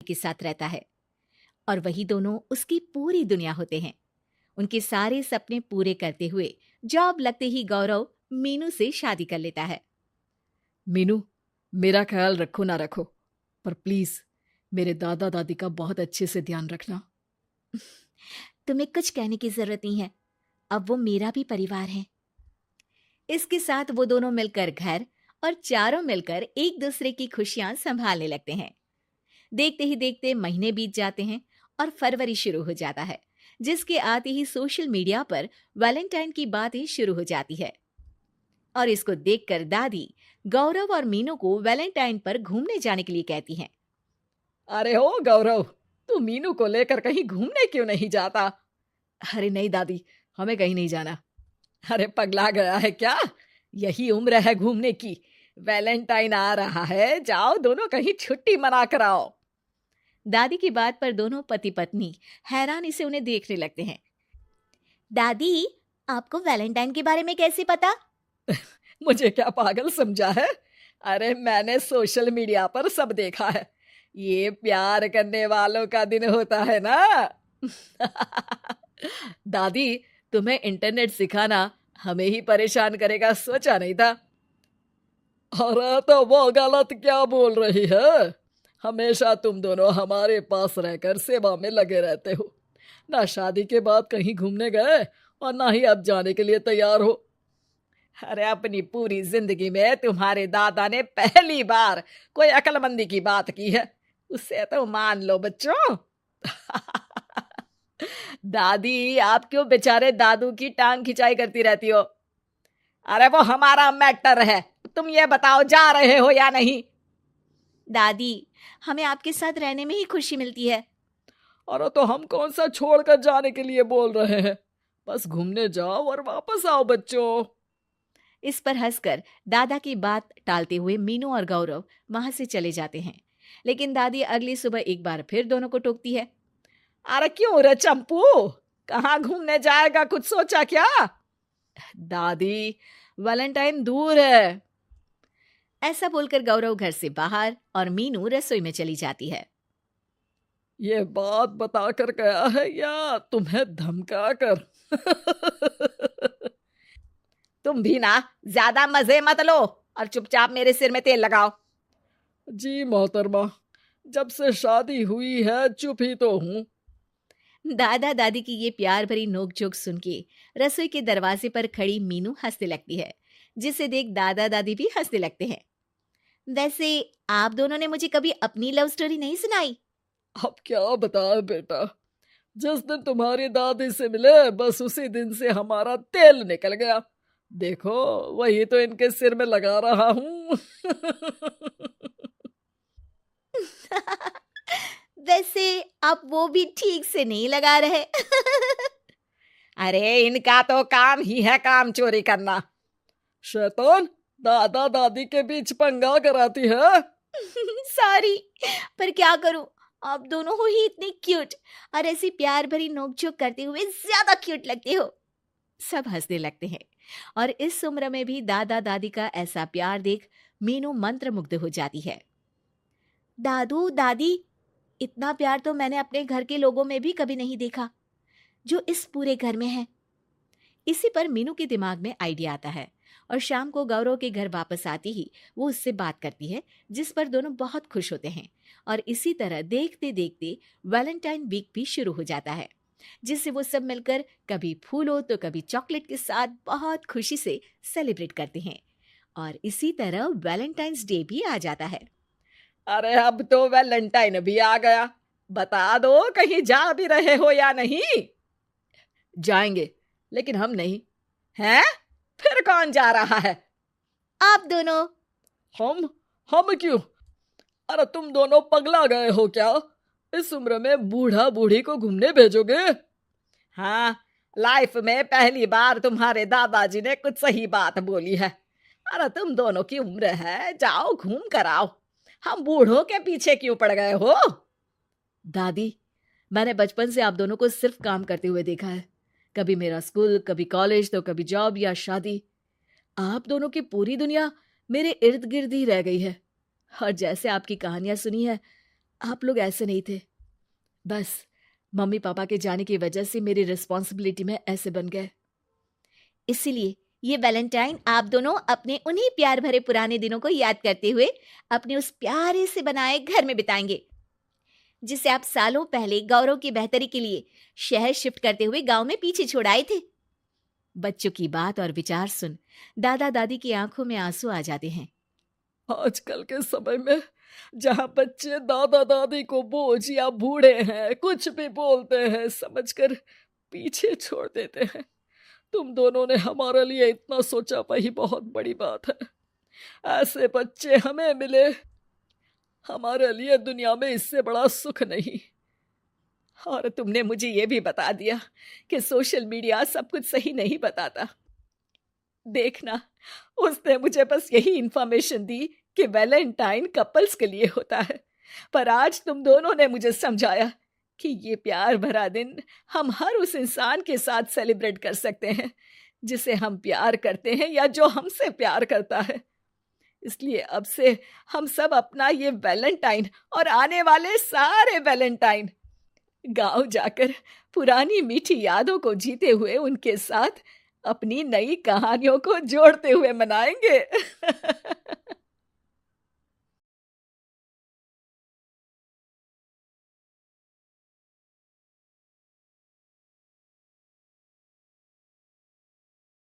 के साथ रहता है और वही दोनों उसकी पूरी दुनिया होते हैं। उनके सारे सपने पूरे करते हुए जॉब लगते ही गौरव मीनू से शादी कर लेता है। मीनू, मेरा ख्याल रखो ना रखो, पर प्लीज मेरे दादा दादी का बहुत अच्छे से ध्यान रखना। तुम्हें कुछ कहने की जरूरत नहीं है, अब वो मेरा भी परिवार है। इसके साथ वो दोनों मिलकर घर और चारों मिलकर एक दूसरे की खुशियां संभालने लगते हैं। देखते ही देखते महीने बीत जाते हैं और फरवरी शुरू हो जाता है, जिसके आते ही सोशल मीडिया पर वैलेंटाइन की बातें शुरू हो जाती है। और इसको देखकर दादी गौरव और मीनू को वैलेंटाइन पर घूमने जाने के लिए कहती हैं। अरे हो गौरव, तू मीनू को लेकर कहीं घूमने क्यों नहीं जाता? अरे नहीं दादी, हमें कहीं नहीं जाना। अरे पगला गया है क्या? यही उम्र है घूमने की। वैलेंटाइन आ रहा है, जाओ दोनों कहीं छुट्टी मना कर आओ। दादी की बात पर दोनों पति पत्नी हैरानी से उन्हें देखने लगते हैं। दादी, आपको वैलेंटाइन के बारे में कैसे पता? मुझे क्या पागल समझा है? अरे मैंने सोशल मीडिया पर सब देखा है। ये प्यार करने वालों का दिन होता है ना। दादी, तुम्हें इंटरनेट सिखाना हमें ही परेशान करेगा, सोचा नहीं था। अरे तो वो गलत क्या बोल रही है? हमेशा तुम दोनों हमारे पास रहकर सेवा में लगे रहते हो। ना शादी के बाद कहीं घूमने गए और ना ही अब जाने के लिए तैयार हो। अरे अपनी पूरी जिंदगी में तुम्हारे दादा ने पहली बार कोई अक्लमंदी की बात की है, उसे तो मान लो बच्चों। दादी, आप क्यों बेचारे दादू की टांग खिंचाई करती रहती हो? अरे वो हमारा मैटर है, तुम ये बताओ जा रहे हो या नहीं? दादी, हमें आपके साथ रहने में ही खुशी मिलती है। अरे तो हम कौन सा छोड़कर जाने के लिए बोल रहे हैं? बस घूमने जाओ और वापस आओ बच्चों। इस पर हंसकर दादा की बात टालते हुए मीनू और गौरव वहां से चले जाते हैं। लेकिन दादी अगली सुबह एक बार फिर दोनों को टोकती है। अरे क्यों रे चंपू, कहाँ घूमने जाएगा, कुछ सोचा क्या? दादी, वैलेंटाइन दूर है। ऐसा बोलकर गौरव घर से बाहर और मीनू रसोई में चली जाती है। ये बात बताकर गया है या तुम्हें धमका कर? तुम भी ना ज्यादा मजे मत लो और चुपचाप मेरे सिर में तेल लगाओ। जी मोहतरमा, जब से शादी हुई है चुप ही तो हूँ। दादा दादी की ये प्यार भरी नोकझोंक सुन के रसोई के दरवाजे पर खड़ी मीनू हंसने लगती है, जिसे देख दादा दादी भी हंसने लगते हैं। वैसे आप दोनों ने मुझे कभी अपनी लव स्टोरी नहीं सुनाई। अब क्या बताए बेटा, जिस दिन तुम्हारी दादी से मिले बस उसी दिन से हमारा तेल निकल गया। देखो वही तो इनके सिर में लगा रहा हूँ। वैसे आप वो भी ठीक से नहीं लगा रहे। अरे इनका तो काम ही है काम चोरी करना। शैतान, दादा दादी के बीच पंगा कराती है। सॉरी, पर क्या करूं, आप दोनों हो ही इतने क्यूट और ऐसी प्यार भरी नोकझोंक करते हुए ज्यादा क्यूट लगते हो। सब हंसने लगते हैं और इस उम्र में भी दादा दादी का ऐसा प्यार देख मीनू मंत्रमुग्ध हो जाती है। दादू दादी, इतना प्यार तो मैंने अपने घर के लोगों में भी कभी नहीं देखा जो इस पूरे घर में है। इसी पर मीनू के दिमाग में आइडिया आता है और शाम को गौरव के घर वापस आती ही वो उससे बात करती है, जिस पर दोनों बहुत खुश होते हैं। और इसी तरह देखते देखते वैलेंटाइन वीक भी शुरू हो जाता है, जिससे वो सब मिलकर कभी फूलों तो कभी चॉकलेट के साथ बहुत खुशी से सेलिब्रेट करते हैं। और इसी तरह वैलेंटाइंस डे भी आ जाता है। अरे अब तो वैलेंटाइन भी आ गया, बता दो कहीं जा भी रहे हो या नहीं? जाएंगे, लेकिन हम नहीं। हैं? फिर कौन जा रहा है? आप दोनों। हम क्यों? अरे तुम दोनों पगला गए हो क्या? इस उम्र में बूढ़ा बूढ़ी को घूमने भेजोगे? हाँ, लाइफ में पहली बार तुम्हारे दादाजी ने कुछ सही बात बोली है। अरे तुम दोनों की उम्र है, जाओ घूम कर आओ। हम बूढ़ों के पीछे क्यों पड़ गए हो? दादी, मैंने बचपन से आप दोनों को सिर्फ काम करते हुए देखा है। कभी मेरा स्कूल, कभी कॉलेज, तो कभी जॉब या शादी। आप दोनों की पूरी दुनिया मेरे इर्द गिर्द ही रह गई है। और जैसे आपकी कहानियां सुनी है, आप लोग ऐसे नहीं थे, बस मम्मी पापा के जाने की वजह से मेरी रिस्पॉन्सिबिलिटी में ऐसे बन गए। इसीलिए ये वैलेंटाइन आप दोनों अपने उन्हीं प्यार भरे पुराने दिनों को याद करते हुए अपने उस प्यारे से बनाए घर में बिताएंगे, जिसे आप सालों पहले गौरव की बेहतरी के लिए शहर शिफ्ट करते हुए गांव में पीछे छोड़ आए थे। बच्चों की बात और विचार सुन दादा दादी की आंखों में आंसू आ जाते हैं। आजकल के समय में जहाँ बच्चे दादा दादी को बोझ या बूढ़े हैं कुछ भी बोलते हैं समझकर पीछे छोड़ देते हैं। तुम दोनों ने हमारे लिए इतना सोचा, वही बहुत बड़ी बात है। ऐसे बच्चे हमें मिले, हमारे लिए दुनिया में इससे बड़ा सुख नहीं। और तुमने मुझे ये भी बता दिया कि सोशल मीडिया सब कुछ सही नहीं बताता। देखना, उसने मुझे बस यही इंफॉर्मेशन दी कि वैलेंटाइन कपल्स के लिए होता है, पर आज तुम दोनों ने मुझे समझाया कि ये प्यार भरा दिन हम हर उस इंसान के साथ सेलिब्रेट कर सकते हैं जिसे हम प्यार करते हैं या जो हमसे प्यार करता है। इसलिए अब से हम सब अपना ये वैलेंटाइन और आने वाले सारे वैलेंटाइन गांव जाकर पुरानी मीठी यादों को जीते हुए उनके साथ अपनी नई कहानियों को जोड़ते हुए मनाएंगे।